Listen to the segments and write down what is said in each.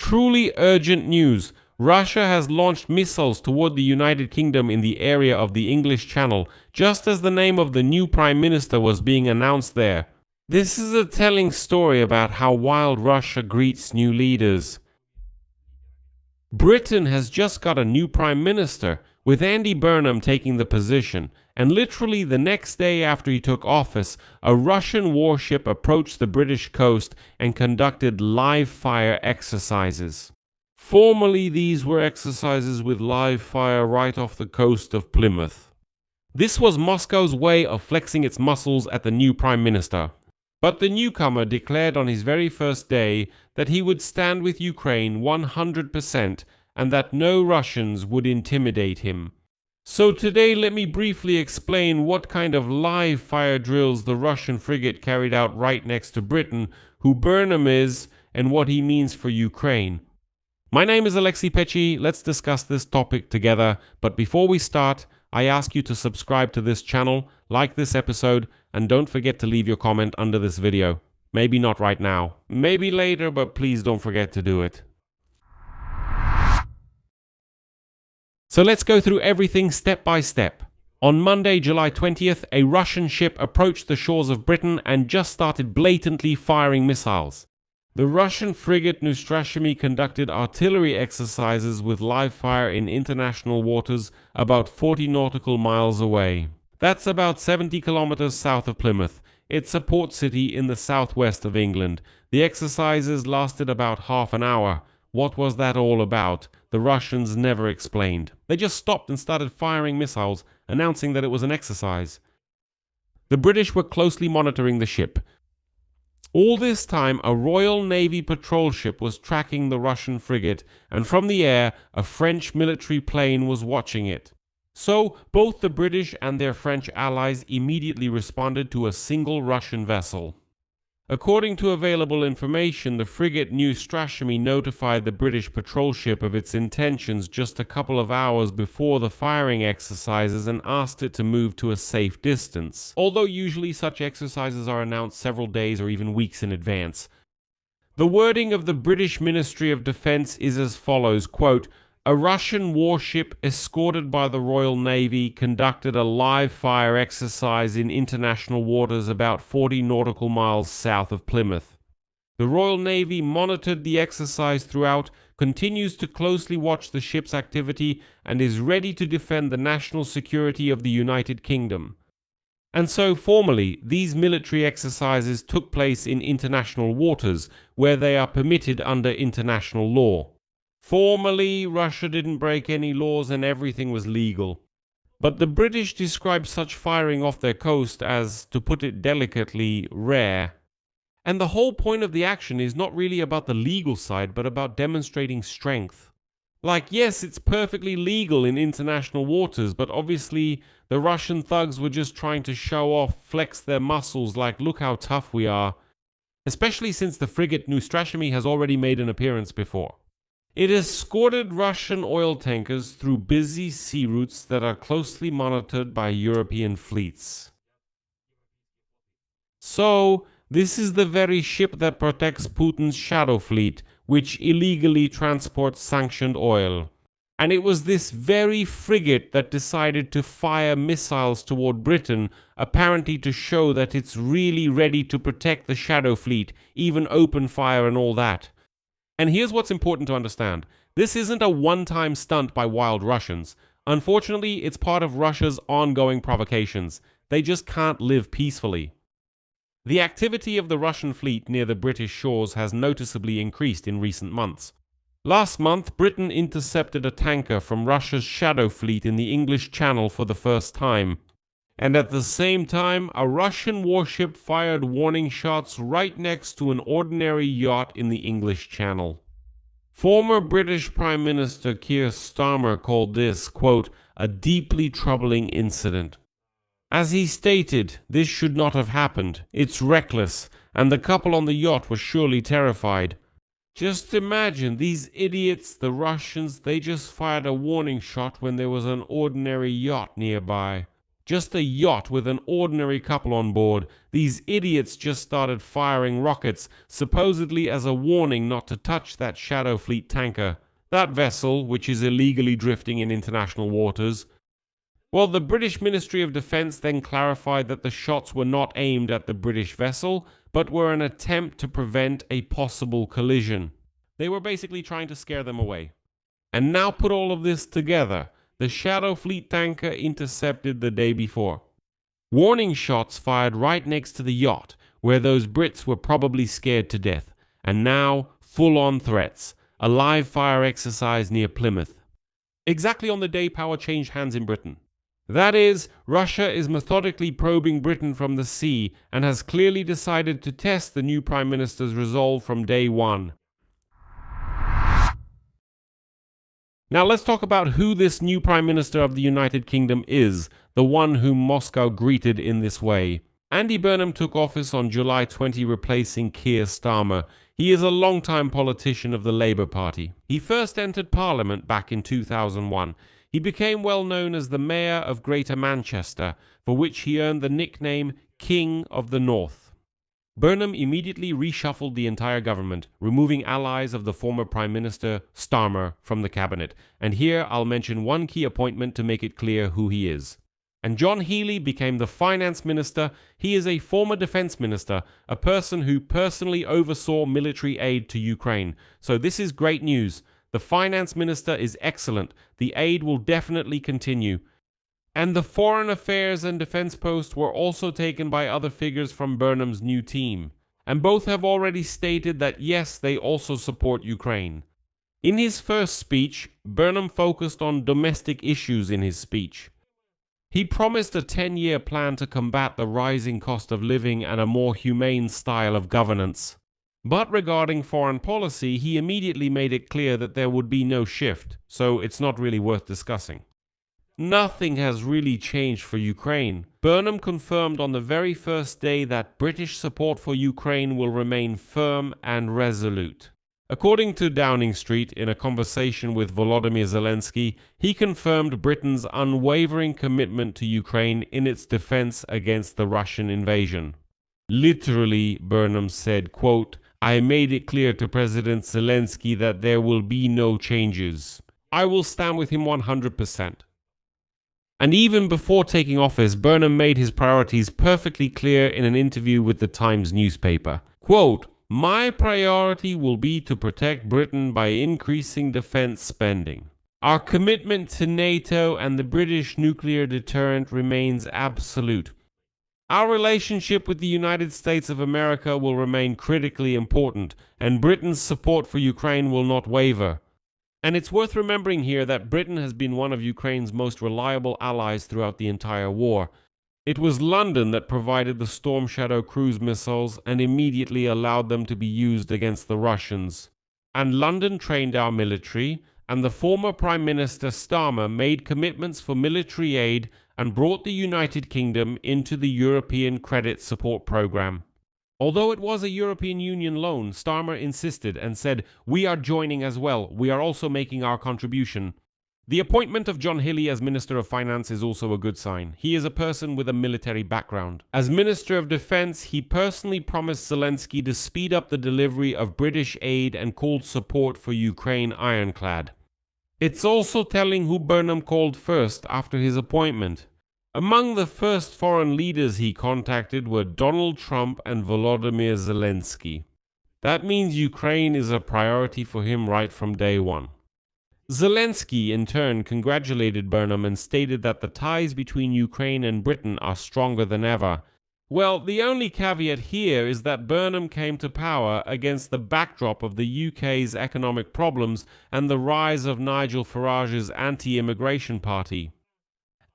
Truly urgent news. Russia has launched missiles toward the United Kingdom in the area of the English Channel, just as the name of the new Prime Minister was being announced there. This is a telling story about how wild Russia greets new leaders. Britain has just got a new Prime Minister, with Andy Burnham taking the position, and literally the next day after he took office, a Russian warship approached the British coast and conducted live-fire exercises. Formerly, these were exercises with live fire right off the coast of Plymouth. This was Moscow's way of flexing its muscles at the new Prime Minister. But the newcomer declared on his very first day that he would stand with Ukraine 100% and that no Russians would intimidate him. So today let me briefly explain what kind of live fire drills the Russian frigate carried out right next to Britain, who Burnham is, and what he means for Ukraine. My name is Alexei Pechi. Let's discuss this topic together, but before we start, I ask you to subscribe to this channel, like this episode, and don't forget to leave your comment under this video. Maybe not right now, maybe later, but please don't forget to do it. So let's go through everything step by step. On Monday, July 20th, a Russian ship approached the shores of Britain and just started blatantly firing missiles. The Russian frigate Neustrashimy conducted artillery exercises with live fire in international waters about 40 nautical miles away. That's about 70 kilometers south of Plymouth. It's a port city in the southwest of England. The exercises lasted about half an hour. What was that all about? The Russians never explained. They just stopped and started firing missiles, announcing that it was an exercise. The British were closely monitoring the ship. All this time, a Royal Navy patrol ship was tracking the Russian frigate, and from the air, a French military plane was watching it. So, both the British and their French allies immediately responded to a single Russian vessel. According to available information, the frigate Neustrashimy notified the British patrol ship of its intentions just a couple of hours before the firing exercises and asked it to move to a safe distance, although usually such exercises are announced several days or even weeks in advance. The wording of the British Ministry of Defence is as follows, quote, "A Russian warship escorted by the Royal Navy conducted a live-fire exercise in international waters about 40 nautical miles south of Plymouth. The Royal Navy monitored the exercise throughout, continues to closely watch the ship's activity, and is ready to defend the national security of the United Kingdom." And so, formally, these military exercises took place in international waters, where they are permitted under international law. Formally, Russia didn't break any laws and everything was legal. But the British described such firing off their coast as, to put it delicately, rare. And the whole point of the action is not really about the legal side, but about demonstrating strength. Like, yes, it's perfectly legal in international waters, but obviously the Russian thugs were just trying to show off, flex their muscles like, look how tough we are. Especially since the frigate Neustrashimy has already made an appearance before. It escorted Russian oil tankers through busy sea routes that are closely monitored by European fleets. So, this is the very ship that protects Putin's shadow fleet, which illegally transports sanctioned oil. And it was this very frigate that decided to fire missiles toward Britain, apparently to show that it's really ready to protect the shadow fleet, even open fire and all that. And here's what's important to understand. This isn't a one-time stunt by wild Russians. Unfortunately, it's part of Russia's ongoing provocations. They just can't live peacefully. The activity of the Russian fleet near the British shores has noticeably increased in recent months. Last month, Britain intercepted a tanker from Russia's shadow fleet in the English Channel for the first time. And at the same time, a Russian warship fired warning shots right next to an ordinary yacht in the English Channel. Former British Prime Minister Keir Starmer called this, quote, "a deeply troubling incident." As he stated, this should not have happened. It's reckless, and the couple on the yacht were surely terrified. Just imagine, these idiots, the Russians, they just fired a warning shot when there was an ordinary yacht nearby. Just a yacht with an ordinary couple on board. These idiots just started firing rockets, supposedly as a warning not to touch that Shadow Fleet tanker. That vessel, which is illegally drifting in international waters. Well, the British Ministry of Defence then clarified that the shots were not aimed at the British vessel, but were an attempt to prevent a possible collision. They were basically trying to scare them away. And now put all of this together. The Shadow Fleet tanker intercepted the day before. Warning shots fired right next to the yacht, where those Brits were probably scared to death. And now, full-on threats. A live fire exercise near Plymouth. Exactly on the day power changed hands in Britain. That is, Russia is methodically probing Britain from the sea and has clearly decided to test the new Prime Minister's resolve from day one. Now let's talk about who this new Prime Minister of the United Kingdom is, the one whom Moscow greeted in this way. Andy Burnham took office on July 20, replacing Keir Starmer. He is a long-time politician of the Labour Party. He first entered Parliament back in 2001. He became well known as the Mayor of Greater Manchester, for which he earned the nickname King of the North. Burnham immediately reshuffled the entire government, removing allies of the former Prime Minister, Starmer, from the cabinet. And here I'll mention one key appointment to make it clear who he is. And John Healey became the Finance Minister. He is a former Defence Minister, a person who personally oversaw military aid to Ukraine. So this is great news. The Finance Minister is excellent. The aid will definitely continue. And the Foreign Affairs and Defence post were also taken by other figures from Burnham's new team. And both have already stated that yes, they also support Ukraine. In his first speech, Burnham focused on domestic issues in his speech. He promised a 10-year plan to combat the rising cost of living and a more humane style of governance. But regarding foreign policy, he immediately made it clear that there would be no shift, so it's not really worth discussing. Nothing has really changed for Ukraine. Burnham confirmed on the very first day that British support for Ukraine will remain firm and resolute. According to Downing Street, in a conversation with Volodymyr Zelensky, he confirmed Britain's unwavering commitment to Ukraine in its defense against the Russian invasion. Literally, Burnham said, quote, "I made it clear to President Zelensky that there will be no changes. I will stand with him 100%. And even before taking office, Burnham made his priorities perfectly clear in an interview with the Times newspaper. Quote, "My priority will be to protect Britain by increasing defense spending. Our commitment to NATO and the British nuclear deterrent remains absolute. Our relationship with the United States of America will remain critically important, and Britain's support for Ukraine will not waver." And it's worth remembering here that Britain has been one of Ukraine's most reliable allies throughout the entire war. It was London that provided the Storm Shadow cruise missiles and immediately allowed them to be used against the Russians. And London trained our military, and the former Prime Minister Starmer made commitments for military aid and brought the United Kingdom into the European Credit Support Programme. Although it was a European Union loan, Starmer insisted and said, "We are joining as well. We are also making our contribution." The appointment of John Healey as Minister of Finance is also a good sign. He is a person with a military background. As Minister of Defence, he personally promised Zelensky to speed up the delivery of British aid and called support for Ukraine ironclad. It's also telling who Burnham called first after his appointment. Among the first foreign leaders he contacted were Donald Trump and Volodymyr Zelensky. That means Ukraine is a priority for him right from day one. Zelensky, in turn, congratulated Burnham and stated that the ties between Ukraine and Britain are stronger than ever. Well, the only caveat here is that Burnham came to power against the backdrop of the UK's economic problems and the rise of Nigel Farage's anti-immigration party.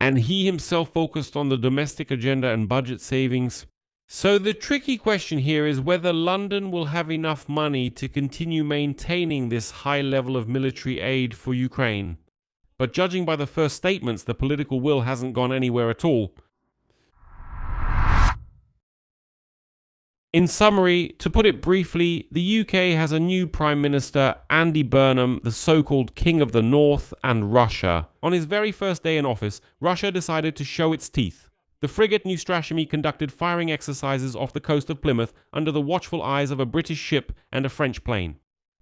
And he himself focused on the domestic agenda and budget savings. So the tricky question here is whether London will have enough money to continue maintaining this high level of military aid for Ukraine. But judging by the first statements, the political will hasn't gone anywhere at all. In summary, to put it briefly, the UK has a new Prime Minister, Andy Burnham, the so-called King of the North, and Russia. On his very first day in office, Russia decided to show its teeth. The frigate Neustrashimy conducted firing exercises off the coast of Plymouth under the watchful eyes of a British ship and a French plane.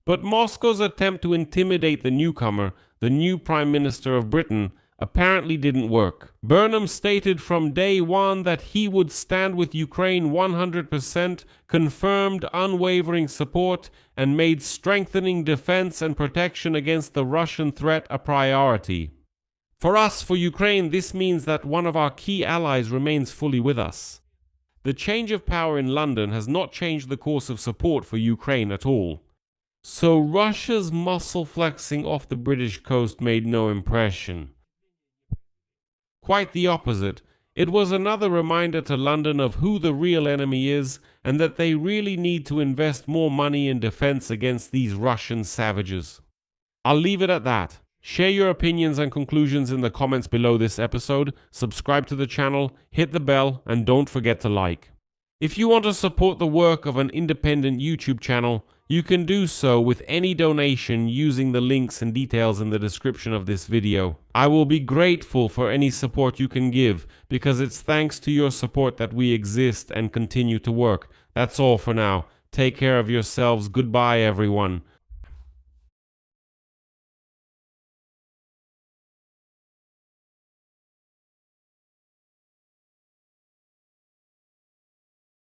But Moscow's attempt to intimidate the newcomer, the new Prime Minister of Britain, apparently didn't work. Burnham stated from day one that he would stand with Ukraine 100%, confirmed unwavering support, and made strengthening defense and protection against the Russian threat a priority. For us, for Ukraine, this means that one of our key allies remains fully with us. The change of power in London has not changed the course of support for Ukraine at all. So Russia's muscle flexing off the British coast made no impression. Quite the opposite. It was another reminder to London of who the real enemy is and that they really need to invest more money in defense against these Russian savages. I'll leave it at that. Share your opinions and conclusions in the comments below this episode, subscribe to the channel, hit the bell, and don't forget to like. If you want to support the work of an independent YouTube channel, you can do so with any donation using the links and details in the description of this video. I will be grateful for any support you can give, because it's thanks to your support that we exist and continue to work. That's all for now. Take care of yourselves. Goodbye, everyone.